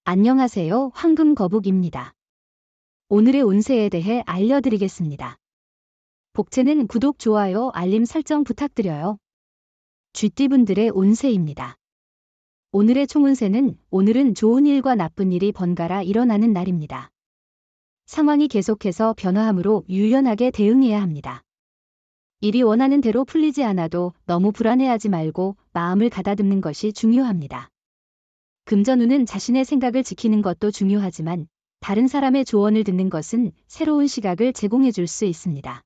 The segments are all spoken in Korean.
안녕하세요. 황금거북입니다. 오늘의 운세에 대해 알려드리겠습니다. 복채는 구독, 좋아요, 알림 설정 부탁드려요. 쥐띠분들의 운세입니다. 오늘의 총운세는 오늘은 좋은 일과 나쁜 일이 번갈아 일어나는 날입니다. 상황이 계속해서 변화하므로 유연하게 대응해야 합니다. 일이 원하는 대로 풀리지 않아도 너무 불안해하지 말고 마음을 가다듬는 것이 중요합니다. 금전운은 자신의 생각을 지키는 것도 중요하지만 다른 사람의 조언을 듣는 것은 새로운 시각을 제공해 줄 수 있습니다.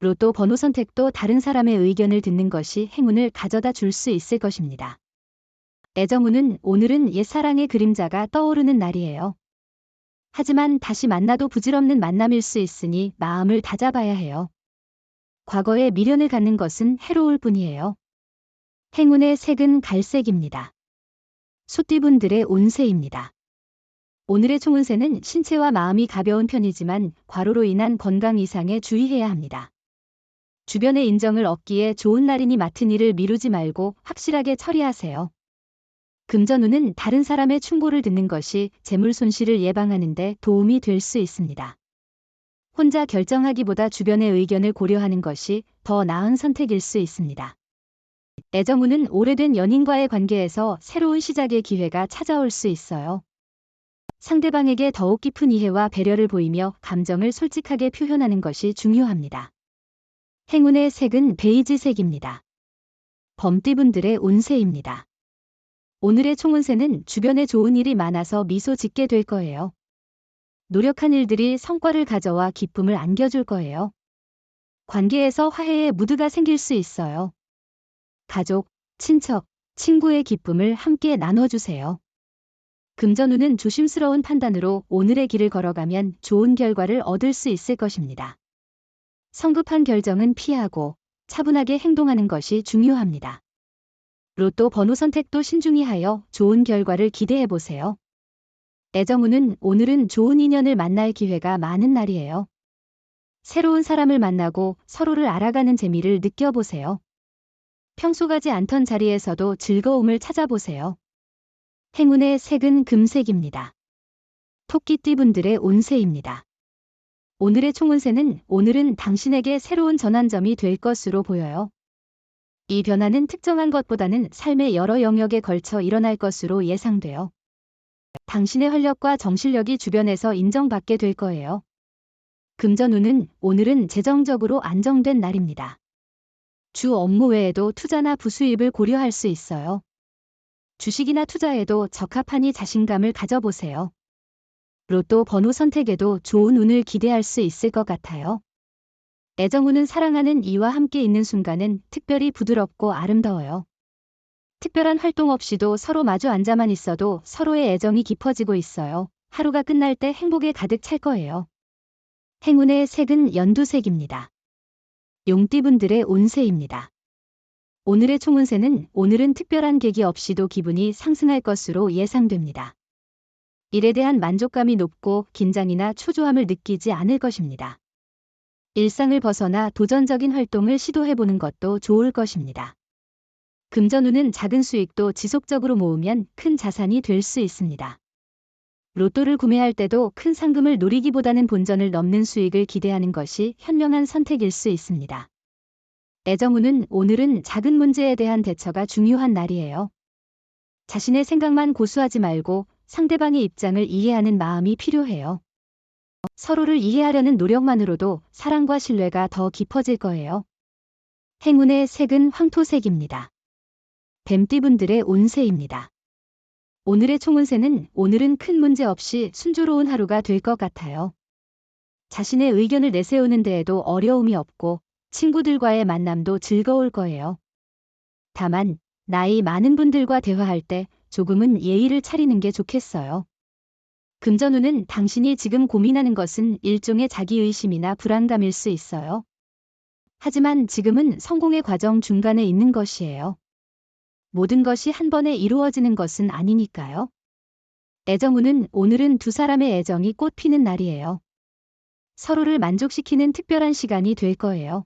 로또 번호 선택도 다른 사람의 의견을 듣는 것이 행운을 가져다 줄 수 있을 것입니다. 애정운은 오늘은 옛사랑의 그림자가 떠오르는 날이에요. 하지만 다시 만나도 부질없는 만남일 수 있으니 마음을 다잡아야 해요. 과거에 미련을 갖는 것은 해로울 뿐이에요. 행운의 색은 갈색입니다. 소띠분들의 운세입니다. 오늘의 총운세는 신체와 마음이 가벼운 편이지만 과로로 인한 건강 이상에 주의해야 합니다. 주변의 인정을 얻기에 좋은 날이니 맡은 일을 미루지 말고 확실하게 처리하세요. 금전운은 다른 사람의 충고를 듣는 것이 재물 손실을 예방하는 데 도움이 될 수 있습니다. 혼자 결정하기보다 주변의 의견을 고려하는 것이 더 나은 선택일 수 있습니다. 애정운은 오래된 연인과의 관계에서 새로운 시작의 기회가 찾아올 수 있어요. 상대방에게 더욱 깊은 이해와 배려를 보이며 감정을 솔직하게 표현하는 것이 중요합니다. 행운의 색은 베이지색입니다. 범띠분들의 운세입니다. 오늘의 총운세는 주변에 좋은 일이 많아서 미소 짓게 될 거예요. 노력한 일들이 성과를 가져와 기쁨을 안겨줄 거예요. 관계에서 화해의 무드가 생길 수 있어요. 가족, 친척, 친구의 기쁨을 함께 나눠주세요. 금전운은 조심스러운 판단으로 오늘의 길을 걸어가면 좋은 결과를 얻을 수 있을 것입니다. 성급한 결정은 피하고 차분하게 행동하는 것이 중요합니다. 로또 번호 선택도 신중히 하여 좋은 결과를 기대해보세요. 애정운은 오늘은 좋은 인연을 만날 기회가 많은 날이에요. 새로운 사람을 만나고 서로를 알아가는 재미를 느껴보세요. 평소 가지 않던 자리에서도 즐거움을 찾아보세요. 행운의 색은 금색입니다. 토끼띠분들의 운세입니다. 오늘의 총운세는 오늘은 당신에게 새로운 전환점이 될 것으로 보여요. 이 변화는 특정한 것보다는 삶의 여러 영역에 걸쳐 일어날 것으로 예상돼요. 당신의 활력과 정실력이 주변에서 인정받게 될 거예요. 금전운은 오늘은 재정적으로 안정된 날입니다. 주 업무 외에도 투자나 부수입을 고려할 수 있어요. 주식이나 투자에도 적합하니 자신감을 가져보세요. 로또 번호 선택에도 좋은 운을 기대할 수 있을 것 같아요. 애정운은 사랑하는 이와 함께 있는 순간은 특별히 부드럽고 아름다워요. 특별한 활동 없이도 서로 마주 앉아만 있어도 서로의 애정이 깊어지고 있어요. 하루가 끝날 때 행복에 가득 찰 거예요. 행운의 색은 연두색입니다. 용띠분들의 운세입니다. 오늘의 총운세는 오늘은 특별한 계기 없이도 기분이 상승할 것으로 예상됩니다. 일에 대한 만족감이 높고 긴장이나 초조함을 느끼지 않을 것입니다. 일상을 벗어나 도전적인 활동을 시도해보는 것도 좋을 것입니다. 금전운은 작은 수익도 지속적으로 모으면 큰 자산이 될 수 있습니다. 로또를 구매할 때도 큰 상금을 노리기보다는 본전을 넘는 수익을 기대하는 것이 현명한 선택일 수 있습니다. 애정운은 오늘은 작은 문제에 대한 대처가 중요한 날이에요. 자신의 생각만 고수하지 말고 상대방의 입장을 이해하는 마음이 필요해요. 서로를 이해하려는 노력만으로도 사랑과 신뢰가 더 깊어질 거예요. 행운의 색은 황토색입니다. 뱀띠분들의 운세입니다. 오늘의 총운세는 오늘은 큰 문제 없이 순조로운 하루가 될 것 같아요. 자신의 의견을 내세우는 데에도 어려움이 없고 친구들과의 만남도 즐거울 거예요. 다만 나이 많은 분들과 대화할 때 조금은 예의를 차리는 게 좋겠어요. 금전운은 당신이 지금 고민하는 것은 일종의 자기의심이나 불안감일 수 있어요. 하지만 지금은 성공의 과정 중간에 있는 것이에요. 모든 것이 한 번에 이루어지는 것은 아니니까요. 애정운은 오늘은 두 사람의 애정이 꽃피는 날이에요. 서로를 만족시키는 특별한 시간이 될 거예요.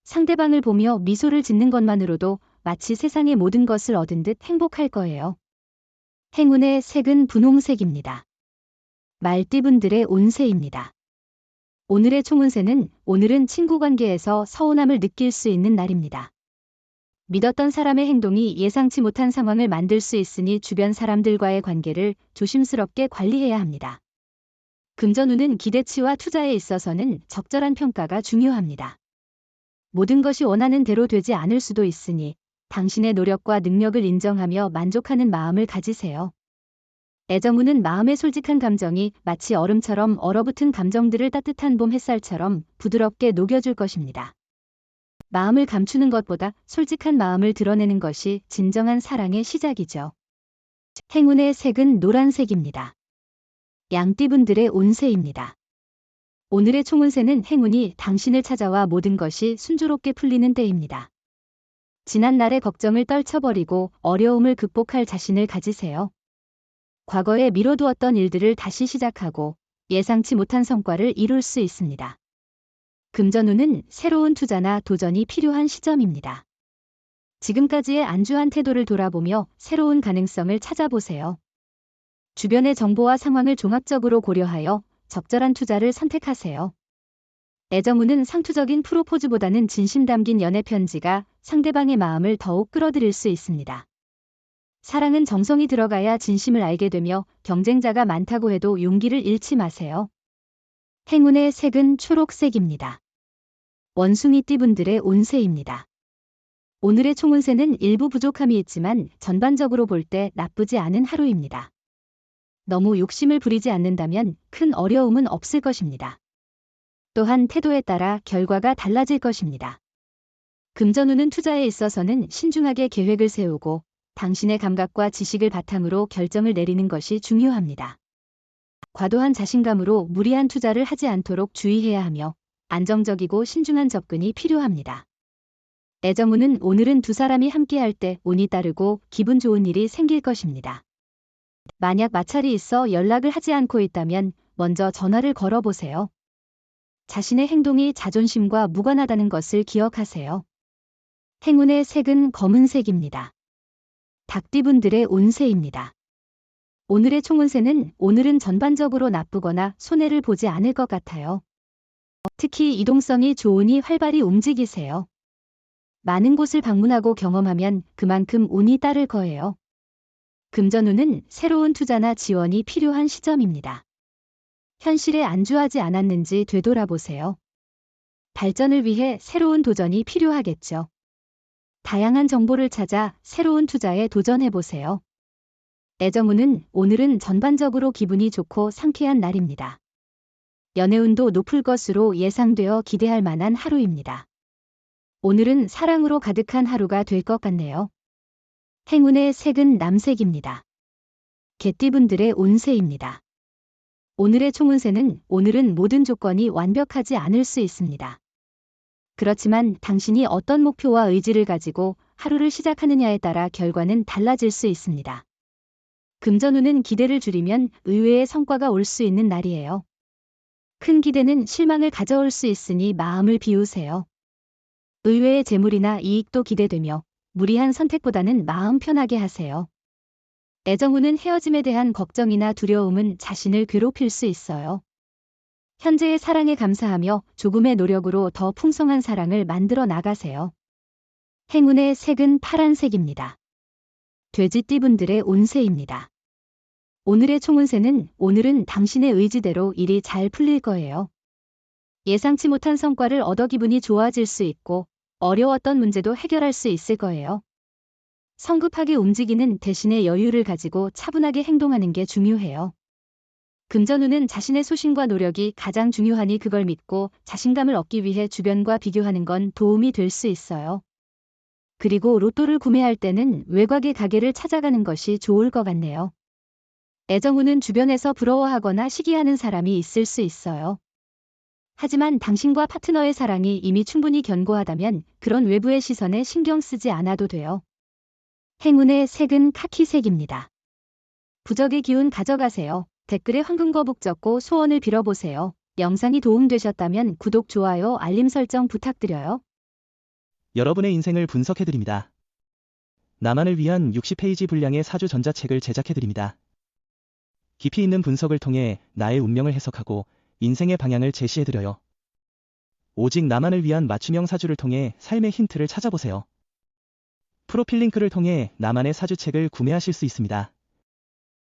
상대방을 보며 미소를 짓는 것만으로도 마치 세상의 모든 것을 얻은 듯 행복할 거예요. 행운의 색은 분홍색입니다. 말띠분들의 운세입니다. 오늘의 총운세는 오늘은 친구 관계에서 서운함을 느낄 수 있는 날입니다. 믿었던 사람의 행동이 예상치 못한 상황을 만들 수 있으니 주변 사람들과의 관계를 조심스럽게 관리해야 합니다. 금전운은 기대치와 투자에 있어서는 적절한 평가가 중요합니다. 모든 것이 원하는 대로 되지 않을 수도 있으니 당신의 노력과 능력을 인정하며 만족하는 마음을 가지세요. 애정운은 마음의 솔직한 감정이 마치 얼음처럼 얼어붙은 감정들을 따뜻한 봄 햇살처럼 부드럽게 녹여줄 것입니다. 마음을 감추는 것보다 솔직한 마음을 드러내는 것이 진정한 사랑의 시작이죠. 행운의 색은 노란색입니다. 양띠분들의 운세입니다. 오늘의 총운세는 행운이 당신을 찾아와 모든 것이 순조롭게 풀리는 때입니다. 지난날의 걱정을 떨쳐버리고 어려움을 극복할 자신을 가지세요. 과거에 미뤄두었던 일들을 다시 시작하고 예상치 못한 성과를 이룰 수 있습니다. 금전운은 새로운 투자나 도전이 필요한 시점입니다. 지금까지의 안주한 태도를 돌아보며 새로운 가능성을 찾아보세요. 주변의 정보와 상황을 종합적으로 고려하여 적절한 투자를 선택하세요. 애정운은 상투적인 프로포즈보다는 진심 담긴 연애 편지가 상대방의 마음을 더욱 끌어들일 수 있습니다. 사랑은 정성이 들어가야 진심을 알게 되며 경쟁자가 많다고 해도 용기를 잃지 마세요. 행운의 색은 초록색입니다. 원숭이띠분들의 운세입니다. 오늘의 총운세는 일부 부족함이 있지만 전반적으로 볼 때 나쁘지 않은 하루입니다. 너무 욕심을 부리지 않는다면 큰 어려움은 없을 것입니다. 또한 태도에 따라 결과가 달라질 것입니다. 금전운은 투자에 있어서는 신중하게 계획을 세우고 당신의 감각과 지식을 바탕으로 결정을 내리는 것이 중요합니다. 과도한 자신감으로 무리한 투자를 하지 않도록 주의해야 하며 안정적이고 신중한 접근이 필요합니다. 애정운은 오늘은 두 사람이 함께할 때 운이 따르고 기분 좋은 일이 생길 것입니다. 만약 마찰이 있어 연락을 하지 않고 있다면 먼저 전화를 걸어보세요. 자신의 행동이 자존심과 무관하다는 것을 기억하세요. 행운의 색은 검은색입니다. 닭띠분들의 운세입니다. 오늘의 총운세는 오늘은 전반적으로 나쁘거나 손해를 보지 않을 것 같아요. 특히 이동성이 좋으니 활발히 움직이세요. 많은 곳을 방문하고 경험하면 그만큼 운이 따를 거예요. 금전운은 새로운 투자나 지원이 필요한 시점입니다. 현실에 안주하지 않았는지 되돌아보세요. 발전을 위해 새로운 도전이 필요하겠죠. 다양한 정보를 찾아 새로운 투자에 도전해보세요. 애정운은 오늘은 전반적으로 기분이 좋고 상쾌한 날입니다. 연애운도 높을 것으로 예상되어 기대할 만한 하루입니다. 오늘은 사랑으로 가득한 하루가 될 것 같네요. 행운의 색은 남색입니다. 개띠분들의 운세입니다. 오늘의 총운세는 오늘은 모든 조건이 완벽하지 않을 수 있습니다. 그렇지만 당신이 어떤 목표와 의지를 가지고 하루를 시작하느냐에 따라 결과는 달라질 수 있습니다. 금전운은 기대를 줄이면 의외의 성과가 올 수 있는 날이에요. 큰 기대는 실망을 가져올 수 있으니 마음을 비우세요. 의외의 재물이나 이익도 기대되며 무리한 선택보다는 마음 편하게 하세요. 애정운은 헤어짐에 대한 걱정이나 두려움은 자신을 괴롭힐 수 있어요. 현재의 사랑에 감사하며 조금의 노력으로 더 풍성한 사랑을 만들어 나가세요. 행운의 색은 파란색입니다. 돼지띠분들의 운세입니다. 오늘의 총운세는 오늘은 당신의 의지대로 일이 잘 풀릴 거예요. 예상치 못한 성과를 얻어 기분이 좋아질 수 있고 어려웠던 문제도 해결할 수 있을 거예요. 성급하게 움직이는 대신에 여유를 가지고 차분하게 행동하는 게 중요해요. 금전운은 자신의 소신과 노력이 가장 중요하니 그걸 믿고 자신감을 얻기 위해 주변과 비교하는 건 도움이 될 수 있어요. 그리고 로또를 구매할 때는 외곽의 가게를 찾아가는 것이 좋을 것 같네요. 애정운은 주변에서 부러워하거나 시기하는 사람이 있을 수 있어요. 하지만 당신과 파트너의 사랑이 이미 충분히 견고하다면 그런 외부의 시선에 신경 쓰지 않아도 돼요. 행운의 색은 카키색입니다. 부적의 기운 가져가세요. 댓글에 황금거북 적고 소원을 빌어보세요. 영상이 도움되셨다면 구독, 좋아요, 알림 설정 부탁드려요. 여러분의 인생을 분석해드립니다. 나만을 위한 60페이지 분량의 사주 전자책을 제작해드립니다. 깊이 있는 분석을 통해 나의 운명을 해석하고 인생의 방향을 제시해드려요. 오직 나만을 위한 맞춤형 사주를 통해 삶의 힌트를 찾아보세요. 프로필 링크를 통해 나만의 사주책을 구매하실 수 있습니다.